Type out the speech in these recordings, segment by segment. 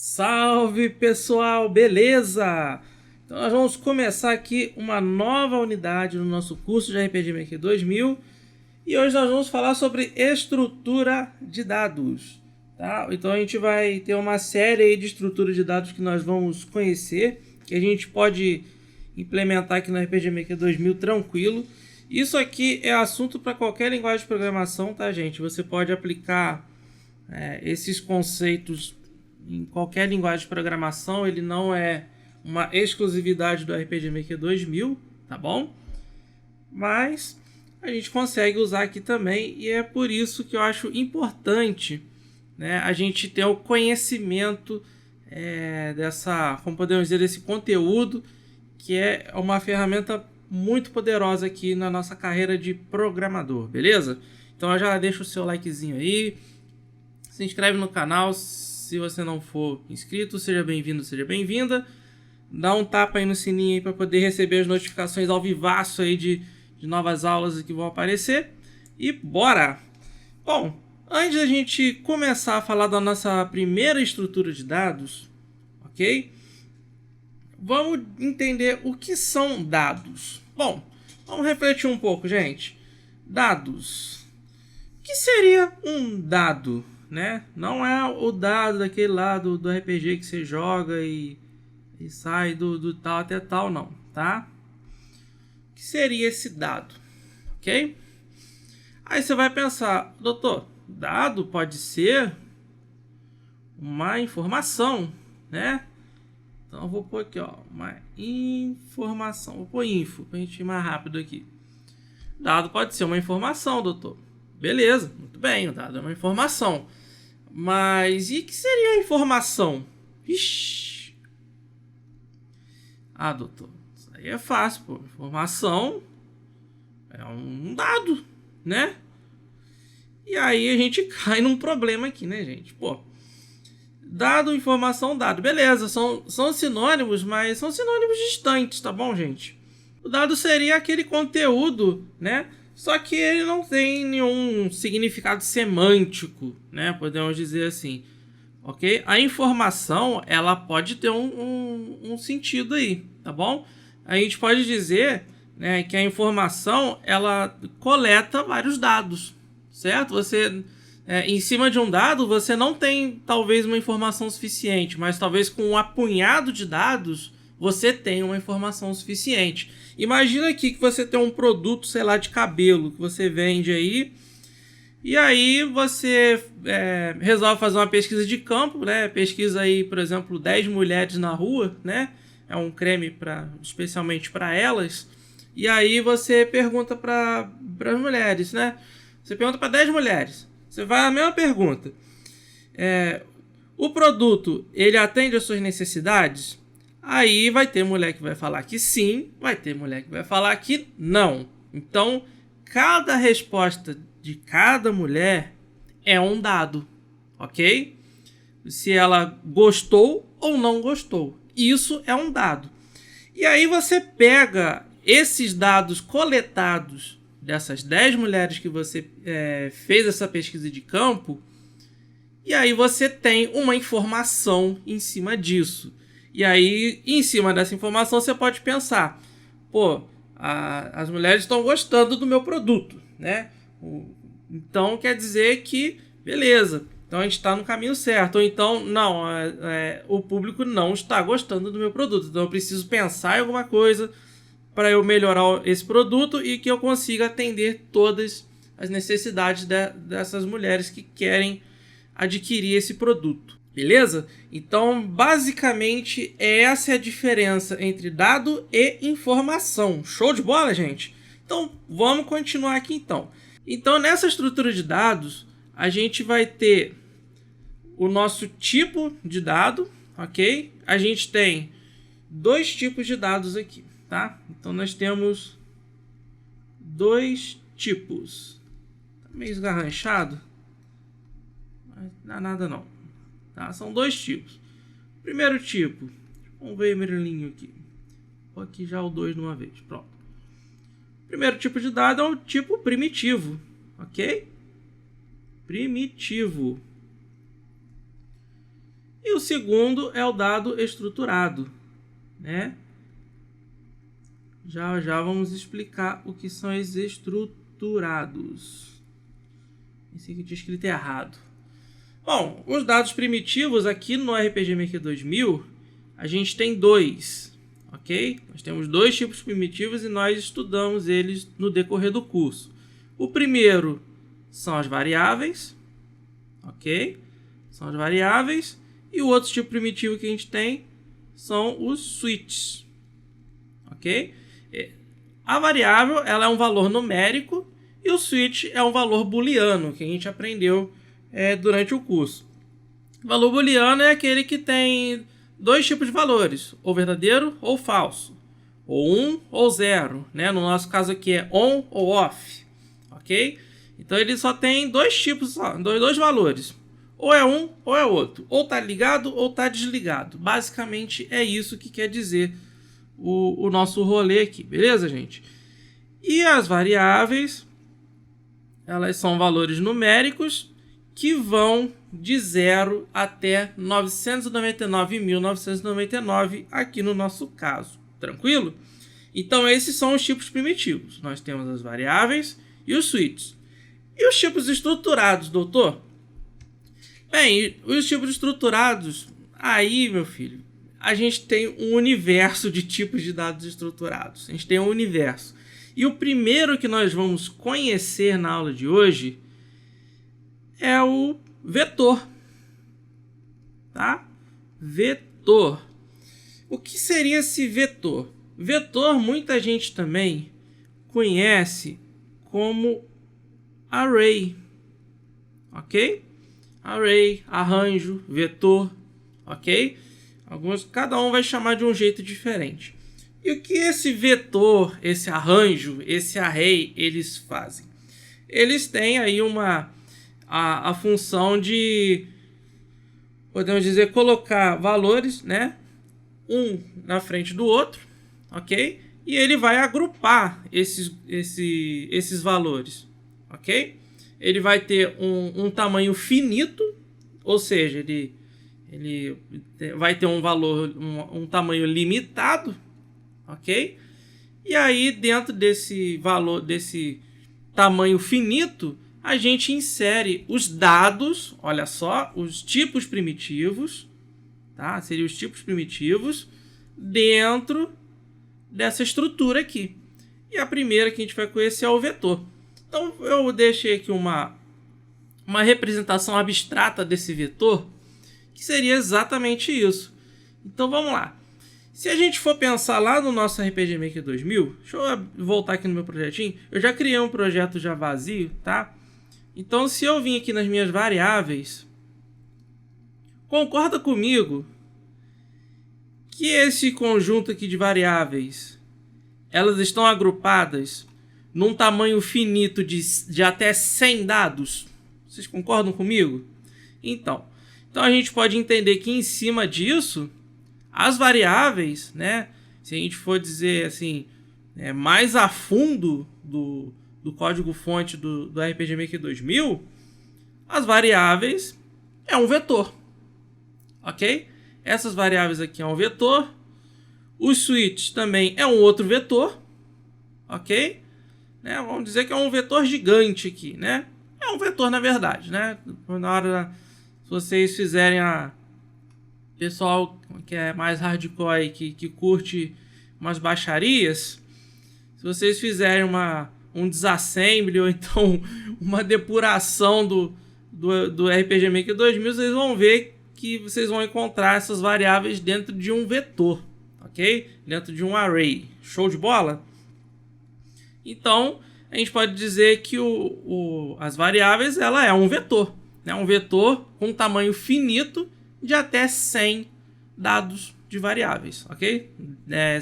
Salve pessoal, beleza? Então nós vamos começar aqui uma nova unidade no nosso curso de RPG Maker 2000 e hoje nós vamos falar sobre estrutura de dados, tá? Então a gente vai ter uma série aí de estrutura de dados que nós vamos conhecer, que a gente pode implementar aqui no RPG Maker 2000 tranquilo. Isso aqui é assunto para qualquer linguagem de programação, tá, gente? Você pode aplicar esses conceitos em qualquer linguagem de programação, ele não é uma exclusividade do RPG Maker 2000, tá bom? Mas a gente consegue usar aqui também e é por isso que eu acho importante, né, a gente ter o conhecimento dessa, como podemos dizer, desse conteúdo, que é uma ferramenta muito poderosa aqui na nossa carreira de programador, beleza? Então já deixa o seu likezinho aí, se inscreve no canal. Se você não for inscrito, seja bem-vindo, seja bem-vinda. Dá um tapa aí no sininho aí para poder receber as notificações ao vivaço aí de novas aulas que vão aparecer. E bora! Bom, antes da gente começar a falar da nossa primeira estrutura de dados, ok? Vamos entender o que são dados. Bom, vamos refletir um pouco, gente. Dados. O que seria um dado? Né? Não é o dado daquele lado do RPG que você joga e sai do tal até tal, não, tá? O que seria esse dado? Ok? Aí você vai pensar, doutor, dado pode ser uma informação, né? Então eu vou pôr aqui, ó, uma informação. Vou pôr info para a gente ir mais rápido aqui. Dado pode ser uma informação, doutor. Beleza, muito bem, o dado é uma informação. Mas e o que seria a informação? Ixi. Ah, doutor, isso aí é fácil, pô. Informação é um dado, né? E aí a gente cai num problema aqui, né, gente? Pô, dado, informação, dado. Beleza, são sinônimos, mas são sinônimos distantes, tá bom, gente? O dado seria aquele conteúdo, né? Só que ele não tem nenhum significado semântico, né? Podemos dizer assim, ok? A informação, ela pode ter um sentido aí, tá bom? A gente pode dizer, né, que a informação, ela coleta vários dados, certo? Você, em cima de um dado, você não tem talvez uma informação suficiente, mas talvez com um apunhado de dados, você tem uma informação suficiente. Imagina aqui que você tem um produto, sei lá, de cabelo que você vende aí, e aí você resolve fazer uma pesquisa de campo, né? Pesquisa aí, por exemplo, 10 mulheres na rua, né? É um creme especialmente para elas. E aí você pergunta para as mulheres, né? Você pergunta para 10 mulheres. Você vai a mesma pergunta. O produto, ele atende às suas necessidades? Aí vai ter mulher que vai falar que sim, vai ter mulher que vai falar que não. Então, cada resposta de cada mulher é um dado, ok? Se ela gostou ou não gostou. Isso é um dado. E aí você pega esses dados coletados dessas 10 mulheres que você fez essa pesquisa de campo, e aí você tem uma informação em cima disso. E aí, em cima dessa informação, você pode pensar, pô, as mulheres estão gostando do meu produto, né? Então, quer dizer que, beleza, então a gente está no caminho certo. Ou então, não, o público não está gostando do meu produto. Então, eu preciso pensar em alguma coisa para eu melhorar esse produto e que eu consiga atender todas as necessidades dessas mulheres que querem adquirir esse produto. Beleza? Então, basicamente, essa é a diferença entre dado e informação. Show de bola, gente? Então, vamos continuar aqui, então. Então, nessa estrutura de dados, a gente vai ter o nosso tipo de dado, ok? A gente tem dois tipos de dados aqui, tá? Então, nós temos dois tipos. Tá meio esgarranchado, mas não dá nada não. Tá? São dois tipos. Primeiro tipo, vamos ver o vermelhinho aqui. Vou aqui já o 2 de uma vez. Pronto. Primeiro tipo de dado é o tipo primitivo, ok? Primitivo. E o segundo é o dado estruturado, né? Já já vamos explicar o que são os estruturados. Esse aqui tinha escrito errado. Bom, os dados primitivos aqui no RPG Maker 2000, a gente tem dois, ok? Nós temos dois tipos primitivos e nós estudamos eles no decorrer do curso. O primeiro são as variáveis, ok? São as variáveis. E o outro tipo primitivo que a gente tem são os switches, ok? A variável ela é um valor numérico e o switch é um valor booleano que a gente aprendeu durante o curso. O valor booleano é aquele que tem dois tipos de valores, ou verdadeiro ou falso, ou 1 ou 0, né? No nosso caso aqui é on ou off, ok? Então ele só tem dois tipos, dois valores, ou é um ou é outro, ou tá ligado ou tá desligado. Basicamente é isso que quer dizer o nosso rolê aqui, beleza, gente? E as variáveis, elas são valores numéricos que vão de 0 até 999.999 aqui no nosso caso, tranquilo? Então esses são os tipos primitivos. Nós temos as variáveis e os switches. E os tipos estruturados, doutor? Bem, os tipos estruturados, aí, meu filho, a gente tem um universo de tipos de dados estruturados. A gente tem um universo. E o primeiro que nós vamos conhecer na aula de hoje é o vetor. Tá? Vetor. O que seria esse vetor? Vetor, muita gente também conhece como array. Ok? Array, arranjo, vetor. Ok? Cada um vai chamar de um jeito diferente. E o que esse vetor, esse arranjo, esse array, eles fazem? Eles têm aí a função de, podemos dizer, colocar valores, né? Um na frente do outro, ok? E ele vai agrupar esses valores, ok? Ele vai ter um tamanho finito, ou seja, ele vai ter um valor, um tamanho limitado, ok? E aí, dentro desse valor, desse tamanho finito, a gente insere os dados, olha só, os tipos primitivos, tá? Seriam os tipos primitivos dentro dessa estrutura aqui. E a primeira que a gente vai conhecer é o vetor. Então, eu deixei aqui uma representação abstrata desse vetor, que seria exatamente isso. Então, vamos lá. Se a gente for pensar lá no nosso RPG Maker 2000, deixa eu voltar aqui no meu projetinho. Eu já criei um projeto já vazio, tá? Então, se eu vim aqui nas minhas variáveis, concorda comigo que esse conjunto aqui de variáveis, elas estão agrupadas num tamanho finito de até 100 dados? Vocês concordam comigo? Então a gente pode entender que em cima disso, as variáveis, né, se a gente for dizer assim, mais a fundo do código-fonte do RPG Maker 2000, as variáveis é um vetor, ok? Essas variáveis aqui é um vetor, os switches também é um outro vetor, ok? Né, vamos dizer que é um vetor gigante aqui, né? É um vetor na verdade, né? Na hora, se vocês fizerem pessoal que é mais hardcore e que curte umas baixarias, se vocês fizerem um disassembly ou então uma depuração do RPG Maker 2000, vocês vão ver que vocês vão encontrar essas variáveis dentro de um vetor, ok? Dentro de um array. Show de bola? Então, a gente pode dizer que as variáveis ela é um vetor, né? Um vetor com tamanho finito de até 100 dados de variáveis, ok?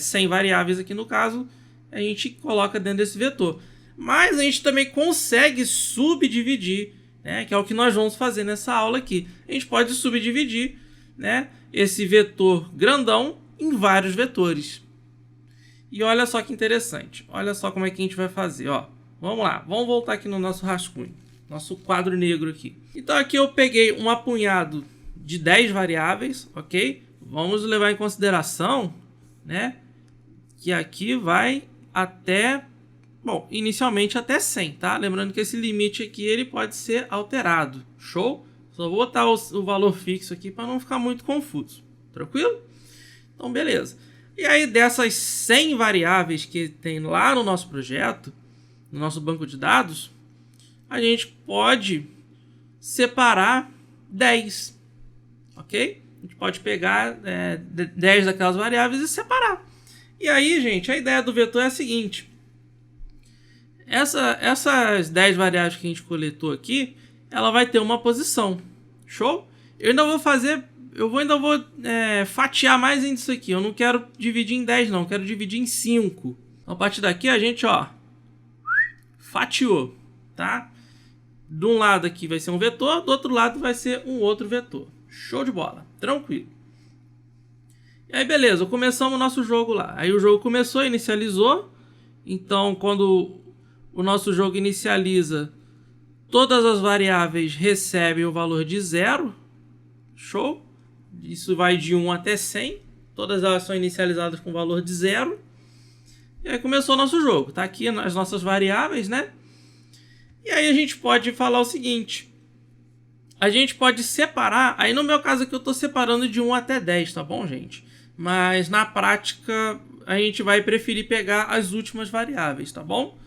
100 variáveis aqui no caso, a gente coloca dentro desse vetor. Mas a gente também consegue subdividir, né? Que é o que nós vamos fazer nessa aula aqui. A gente pode subdividir, né, esse vetor grandão em vários vetores. E olha só que interessante. Olha só como é que a gente vai fazer, ó. Vamos lá, vamos voltar aqui no nosso rascunho, nosso quadro negro aqui. Então aqui eu peguei um apunhado de 10 variáveis, ok? Vamos levar em consideração, né, que aqui vai até, bom, inicialmente até 100, tá? Lembrando que esse limite aqui ele pode ser alterado, show? Só vou botar o valor fixo aqui para não ficar muito confuso, tranquilo? Então, beleza. E aí, dessas 100 variáveis que tem lá no nosso projeto, no nosso banco de dados, a gente pode separar 10, ok? A gente pode pegar 10 daquelas variáveis e separar. E aí, gente, a ideia do vetor é a seguinte. Essas 10 variáveis que a gente coletou aqui, ela vai ter uma posição. Show? Eu ainda vou fazer... ainda vou fatiar mais isso aqui. Eu não quero dividir em 10, não. Eu quero dividir em 5. Então, a partir daqui, a gente, ó, fatiou, tá? De um lado aqui vai ser um vetor, do outro lado vai ser um outro vetor. Show de bola. Tranquilo. E aí, beleza. Começamos o nosso jogo lá. Aí o jogo começou, inicializou. Então, quando o nosso jogo inicializa, todas as variáveis recebem o valor de 0. Show? Isso vai de 1 até 100. Todas elas são inicializadas com valor de 0. E aí começou o nosso jogo. Tá aqui as nossas variáveis, né? E aí a gente pode falar o seguinte. A gente pode separar. Aí no meu caso aqui eu estou separando de 1 até 10, tá bom, gente? Mas na prática a gente vai preferir pegar as últimas variáveis, tá bom?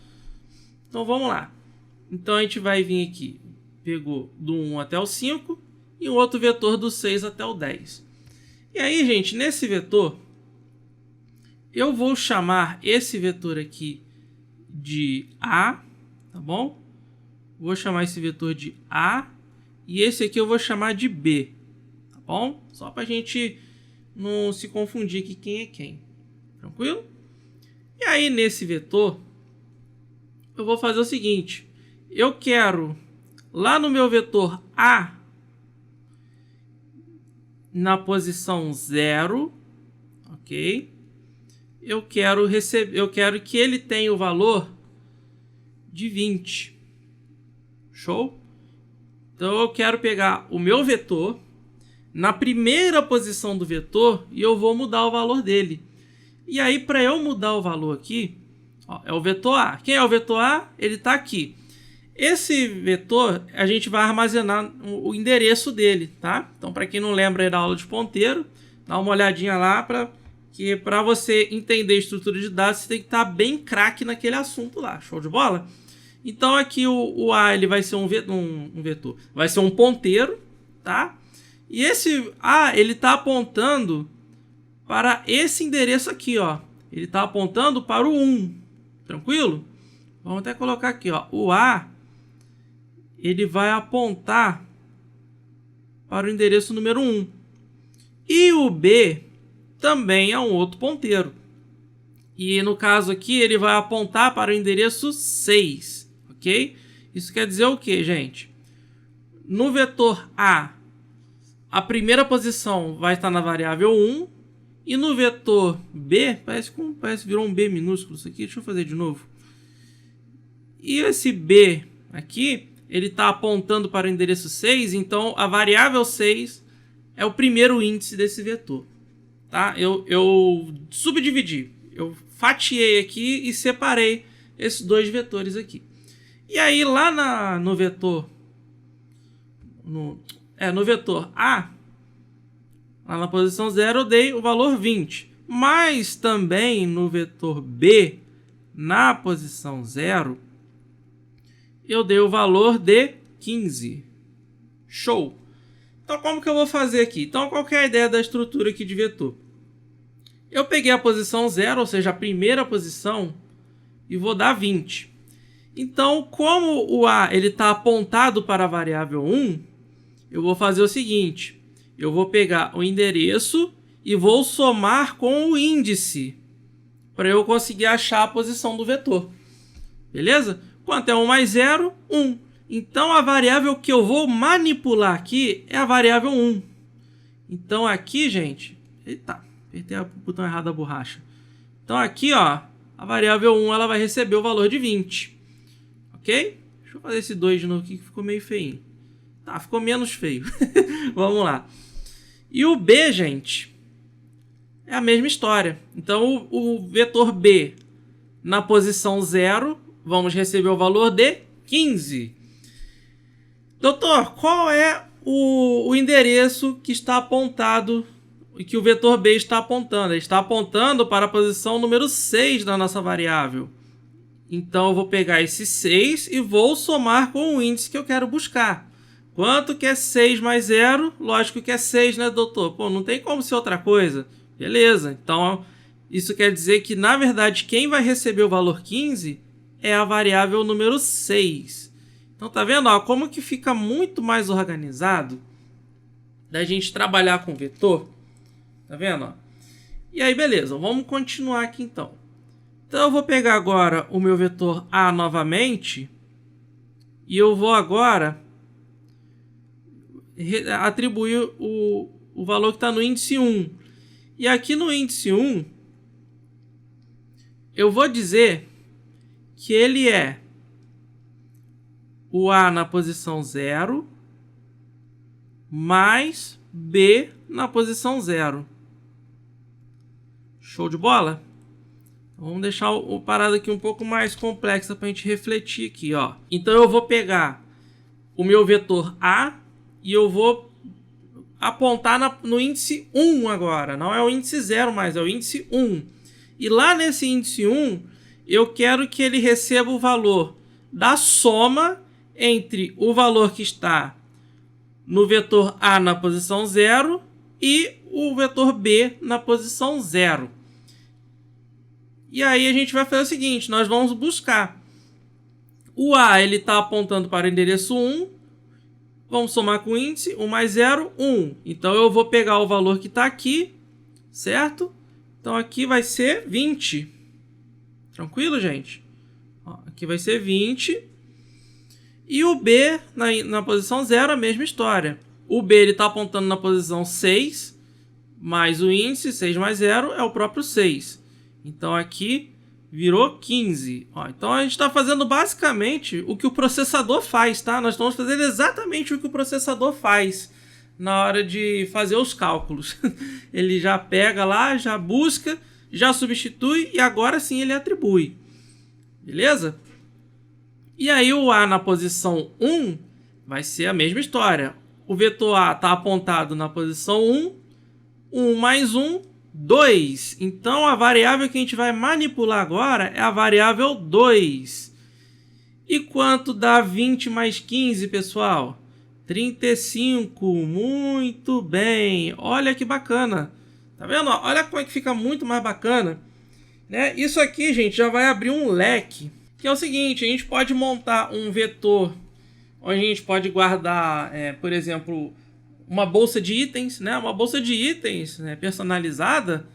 Então vamos lá. Então a gente vai vir aqui. Pegou do 1 até o 5. E o outro vetor do 6 até o 10. E aí, gente, nesse vetor, eu vou chamar esse vetor aqui de A, tá bom? Vou chamar esse vetor de A. E esse aqui eu vou chamar de B, tá bom? Só para a gente não se confundir aqui quem é quem. Tranquilo? E aí, nesse vetor, eu vou fazer o seguinte. Eu quero, lá no meu vetor A, na posição 0, ok? Eu quero que ele tenha o valor de 20. Show? Então eu quero pegar o meu vetor na primeira posição do vetor e eu vou mudar o valor dele. E aí, para eu mudar o valor aqui, ó, é o vetor A. Quem é o vetor A? Ele está aqui. Esse vetor, a gente vai armazenar o endereço dele, tá? Então, para quem não lembra aí da aula de ponteiro, dá uma olhadinha lá, que para você entender a estrutura de dados, você tem que estar bem craque naquele assunto lá. Show de bola? Então, aqui o A ele vai ser um vetor, vai ser um ponteiro, tá? E esse A, ele está apontando para esse endereço aqui, ó. Ele está apontando para o 1, tranquilo? Vamos até colocar aqui, ó. O A, ele vai apontar para o endereço número 1. E o B também é um outro ponteiro. E no caso aqui, ele vai apontar para o endereço 6, ok? Isso quer dizer o que, gente? No vetor A, a primeira posição vai estar na variável 1. E no vetor B, parece que virou um B minúsculo isso aqui. Deixa eu fazer de novo. E esse B aqui, ele está apontando para o endereço 6, então a variável 6 é o primeiro índice desse vetor. Tá? Eu subdividi, eu fatiei aqui e separei esses dois vetores aqui. E aí lá no vetor A, lá na posição 0 eu dei o valor 20. Mas também no vetor B, na posição 0, eu dei o valor de 15. Show! Então, como que eu vou fazer aqui? Então, qual que é a ideia da estrutura aqui de vetor? Eu peguei a posição 0, ou seja, a primeira posição, e vou dar 20. Então, como o A está apontado para a variável 1, eu vou fazer o seguinte. Eu vou pegar o endereço e vou somar com o índice, para eu conseguir achar a posição do vetor. Beleza? Quanto é 1 mais 0? 1. Então, a variável que eu vou manipular aqui é a variável 1. Então, aqui, gente... Eita, apertei o botão errado da borracha. Então, aqui, ó, a variável 1 ela vai receber o valor de 20. Ok? Deixa eu fazer esse 2 de novo aqui que ficou meio feinho. Tá, ficou menos feio. Vamos lá. E o B, gente, é a mesma história. Então, o vetor B na posição 0, vamos receber o valor de 15. Doutor, qual é o endereço que está apontado e que o vetor B está apontando? Ele está apontando para a posição número 6 da nossa variável. Então, eu vou pegar esse 6 e vou somar com o índice que eu quero buscar. Quanto que é 6 mais 0? Lógico que é 6, né, doutor? Pô, não tem como ser outra coisa. Beleza, então isso quer dizer que, na verdade, quem vai receber o valor 15 é a variável número 6. Então, tá vendo? Ó, como que fica muito mais organizado da gente trabalhar com vetor? Tá vendo? Ó? E aí, beleza, vamos continuar aqui então. Então, eu vou pegar agora o meu vetor A novamente e eu vou agora atribuir o valor que está no índice 1. E aqui no índice 1, eu vou dizer que ele é o A na posição 0 mais B na posição 0. Show de bola? Vamos deixar o parado aqui um pouco mais complexa para a gente refletir aqui, ó. Então eu vou pegar o meu vetor A e eu vou apontar no índice 1 agora. Não é o índice 0 mais, é o índice 1. E lá nesse índice 1, eu quero que ele receba o valor da soma entre o valor que está no vetor A na posição 0 e o vetor B na posição 0. E aí a gente vai fazer o seguinte, nós vamos buscar. O A ele está apontando para o endereço 1, vamos somar com o índice, 1 mais 0, 1. Então eu vou pegar o valor que está aqui, certo? Então aqui vai ser 20. Tranquilo, gente? Ó, aqui vai ser 20. E o B na posição 0, a mesma história. O B está apontando na posição 6, mais o índice, 6 mais 0, é o próprio 6. Então aqui virou 15. Ó, então a gente está fazendo basicamente o que o processador faz, tá? Nós estamos fazendo exatamente o que o processador faz na hora de fazer os cálculos. Ele já pega lá, já busca, já substitui e agora sim ele atribui. Beleza? E aí o A na posição 1 vai ser a mesma história. O vetor A está apontado na posição 1, 1 mais 1, 2. Então a variável que a gente vai manipular agora é a variável 2. E quanto dá 20 mais 15, pessoal? 35. Muito bem. Olha que bacana. Tá vendo? Olha como é que fica muito mais bacana, né? Isso aqui, gente, já vai abrir um leque, que é o seguinte, a gente pode montar um vetor onde a gente pode guardar, por exemplo, uma bolsa de itens, né? Uma bolsa de itens, né, personalizada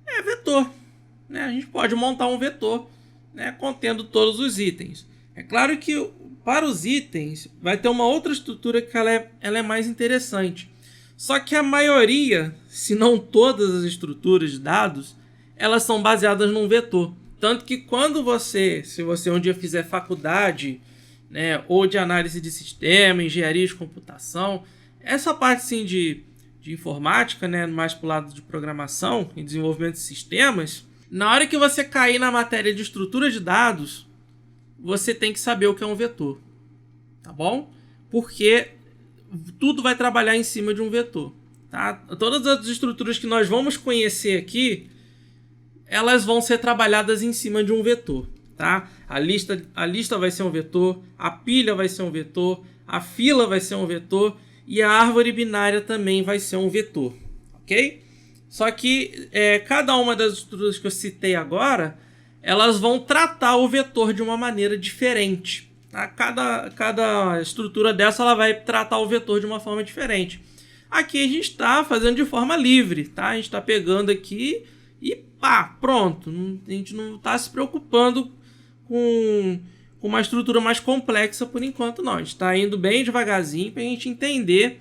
é vetor, né? A gente pode montar um vetor, né, contendo todos os itens. É claro que para os itens vai ter uma outra estrutura que ela é mais interessante. Só que a maioria, se não todas as estruturas de dados, elas são baseadas num vetor. Tanto que quando se você um dia fizer faculdade, né, ou de análise de sistema, engenharia de computação, essa parte sim de informática, né, mais para o lado de programação e desenvolvimento de sistemas, na hora que você cair na matéria de estrutura de dados, você tem que saber o que é um vetor, tá bom? Porque tudo vai trabalhar em cima de um vetor, tá? Todas as estruturas que nós vamos conhecer aqui, elas vão ser trabalhadas em cima de um vetor, tá? A lista vai ser um vetor, a pilha vai ser um vetor, a fila vai ser um vetor e a árvore binária também vai ser um vetor, ok? Só que cada uma das estruturas que eu citei agora, elas vão tratar o vetor de uma maneira diferente, tá? Cada estrutura dessa ela vai tratar o vetor de uma forma diferente. Aqui a gente está fazendo de forma livre, tá? A gente está pegando aqui e pá, pronto. A gente não está se preocupando com uma estrutura mais complexa por enquanto, não. A gente está indo bem devagarzinho para a gente entender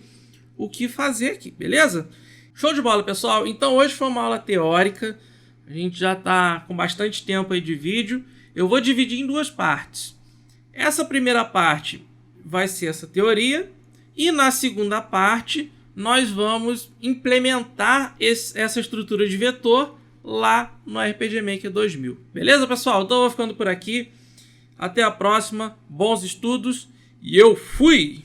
o que fazer aqui, beleza? Show de bola, pessoal. Então hoje foi uma aula teórica. A gente já está com bastante tempo aí de vídeo. Eu vou dividir em duas partes. Essa primeira parte vai ser essa teoria E na segunda parte, nós vamos implementar essa estrutura de vetor lá no RPG Maker 2000. Beleza, pessoal? Então eu vou ficando por aqui. Até a próxima. Bons estudos. E eu fui!